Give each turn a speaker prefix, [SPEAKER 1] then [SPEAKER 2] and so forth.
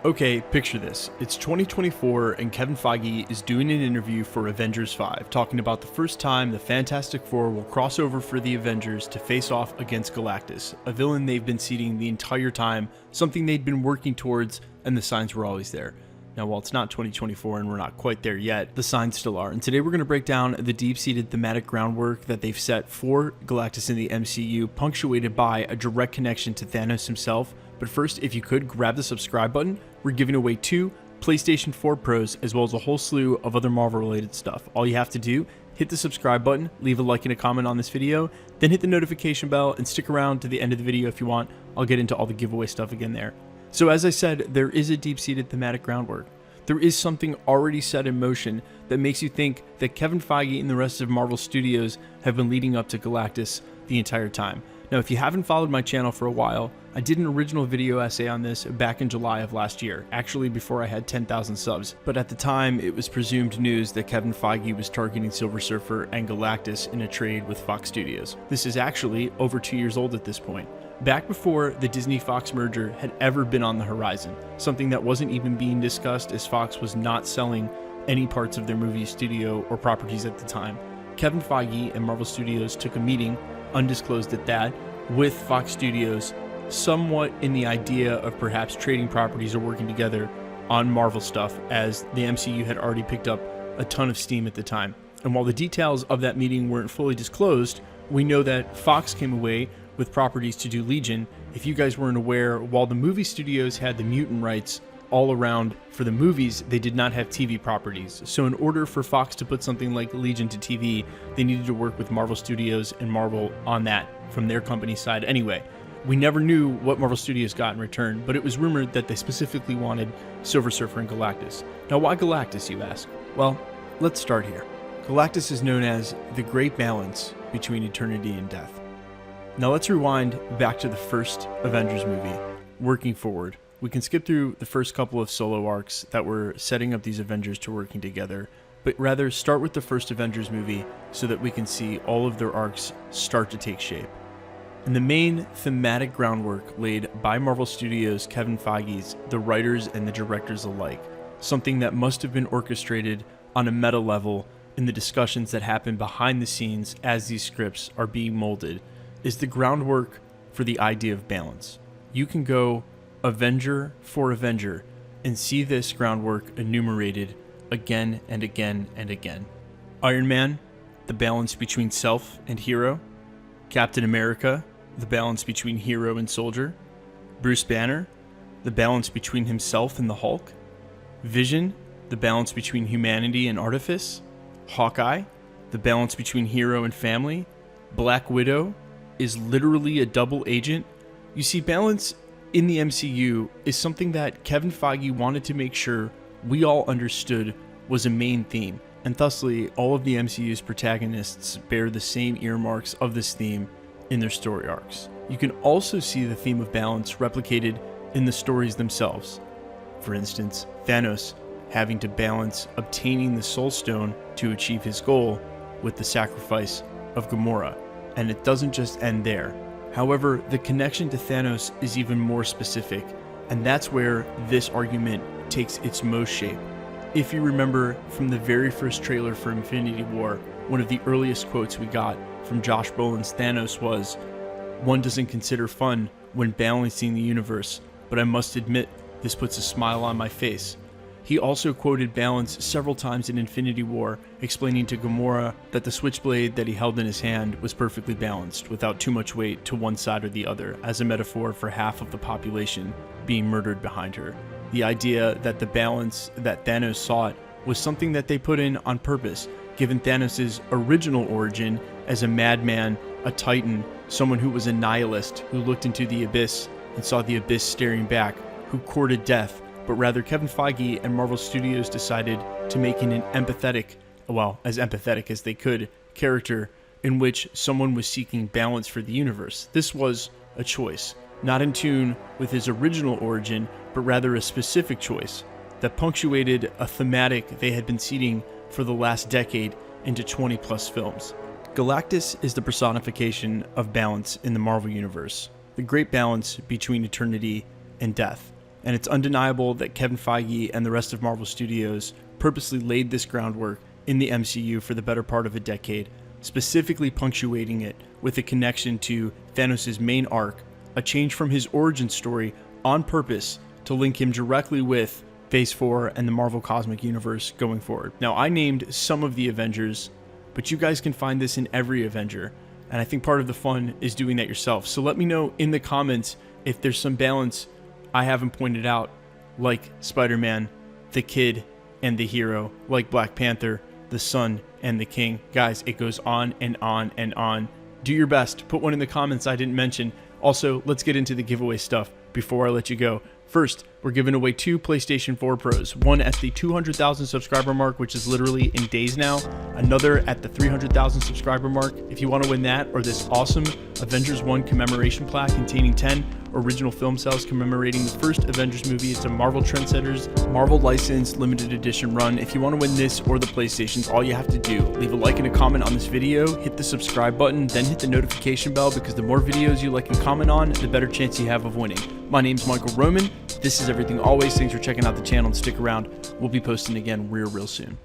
[SPEAKER 1] Okay, picture this. It's 2024 and Kevin Feige is doing an interview for Avengers 5, talking about the first time the Fantastic Four will cross over for the Avengers to face off against Galactus, a villain they've been seeding the entire time, something they'd been working towards, and the signs were always there. Now, while it's not 2024 and we're not quite there yet, the signs still are. And today we're going to break down the deep-seated thematic groundwork that they've set for Galactus in the MCU, punctuated by a direct connection to Thanos himself. But first, if you could, grab the subscribe button. We're giving away 2 PlayStation 4 Pros, as well as a whole slew of other Marvel-related stuff. All you have to do, hit the subscribe button, leave a like and a comment on this video, then hit the notification bell and stick around to the end of the video if you want. I'll get into all the giveaway stuff again there. So as I said, there is a deep-seated thematic groundwork. There is something already set in motion that makes you think that Kevin Feige and the rest of Marvel Studios have been leading up to Galactus the entire time. Now, if you haven't followed my channel for a while, I did an original video essay on this back in July of last year, actually before I had 10,000 subs. But at the time, it was presumed news that Kevin Feige was targeting Silver Surfer and Galactus in a trade with Fox Studios. This is actually over 2 years old at this point, back before the Disney-Fox merger had ever been on the horizon, something that wasn't even being discussed as Fox was not selling any parts of their movie studio or properties at the time. Kevin Feige and Marvel Studios took a meeting, undisclosed at that, with Fox Studios, somewhat in the idea of perhaps trading properties or working together on Marvel stuff, as the MCU had already picked up a ton of steam at the time. And while the details of that meeting weren't fully disclosed, we know that Fox came away with properties to do Legion. If you guys weren't aware, while the movie studios had the mutant rights all around for the movies, they did not have TV properties. So in order for Fox to put something like Legion to TV, they needed to work with Marvel Studios and Marvel on that from their company side anyway. We never knew what Marvel Studios got in return, but it was rumored that they specifically wanted Silver Surfer and Galactus. Now, why Galactus, you ask? Well, let's start here. Galactus is known as the great balance between eternity and death. Now let's rewind back to the first Avengers movie, working forward. We can skip through the first couple of solo arcs that were setting up these Avengers to working together, but rather start with the first Avengers movie so that we can see all of their arcs start to take shape. And the main thematic groundwork laid by Marvel Studios' Kevin Feige's, the writers and the directors alike, something that must have been orchestrated on a meta level in the discussions that happen behind the scenes as these scripts are being molded, is the groundwork for the idea of balance. You can go Avenger for Avenger and see this groundwork enumerated again and again and again. Iron Man, the balance between self and hero. Captain America, the balance between hero and soldier. Bruce Banner, the balance between himself and the Hulk. Vision, the balance between humanity and artifice. Hawkeye, the balance between hero and family. Black Widow is literally a double agent. You see, balance in the MCU is something that Kevin Feige wanted to make sure we all understood was a main theme, and thusly all of the MCU's protagonists bear the same earmarks of this theme in their story arcs. You can also see the theme of balance replicated in the stories themselves. For instance, Thanos having to balance obtaining the Soul Stone to achieve his goal with the sacrifice of Gamora, and it doesn't just end there. However, the connection to Thanos is even more specific, and that's where this argument takes its most shape. If you remember from the very first trailer for Infinity War, one of the earliest quotes we got from Josh Brolin's Thanos was, "One doesn't consider fun when balancing the universe, but I must admit this puts a smile on my face." He also quoted balance several times in Infinity War, explaining to Gamora that the switchblade that he held in his hand was perfectly balanced, without too much weight to one side or the other, as a metaphor for half of the population being murdered behind her. The idea that the balance that Thanos sought was something that they put in on purpose, given Thanos' original origin as a madman, a titan, someone who was a nihilist, who looked into the abyss and saw the abyss staring back, who courted death. But rather, Kevin Feige and Marvel Studios decided to make an empathetic, well, as empathetic as they could, character in which someone was seeking balance for the universe. This was a choice, not in tune with his original origin, but rather a specific choice that punctuated a thematic they had been seeding for the last decade into 20 plus films. Galactus is the personification of balance in the Marvel Universe, the great balance between eternity and death. and it's undeniable that Kevin Feige and the rest of Marvel Studios purposely laid this groundwork in the MCU for the better part of a decade, specifically punctuating it with a connection to Thanos' main arc, a change from his origin story on purpose to link him directly with Phase 4 and the Marvel Cosmic Universe going forward. Now, I named some of the Avengers, but you guys can find this in every Avenger, and I think part of the fun is doing that yourself. So let me know in the comments if there's some balance I haven't pointed out, like Spider-Man, the Kid, and the Hero, like Black Panther, the Sun, and the King. Guys, it goes on and on and on. Do your best. Put one in the comments I didn't mention. Also, let's get into the giveaway stuff before I let you go. First, we're giving away 2 PlayStation 4 Pros, one at the 200,000 subscriber mark, which is literally in days now, another at the 300,000 subscriber mark. If you want to win that or this awesome Avengers 1 commemoration plaque containing 10 original film cells commemorating the first Avengers movie, it's a Marvel Trendsetters Marvel licensed limited edition run. If you want to win this or the PlayStations, all you have to do, leave a like and a comment on this video, hit the subscribe button, then hit the notification bell, because the more videos you like and comment on, the better chance you have of winning. My name's Michael Roman. This is Everything Always. Thanks for checking out the channel and stick around. We'll be posting again real soon.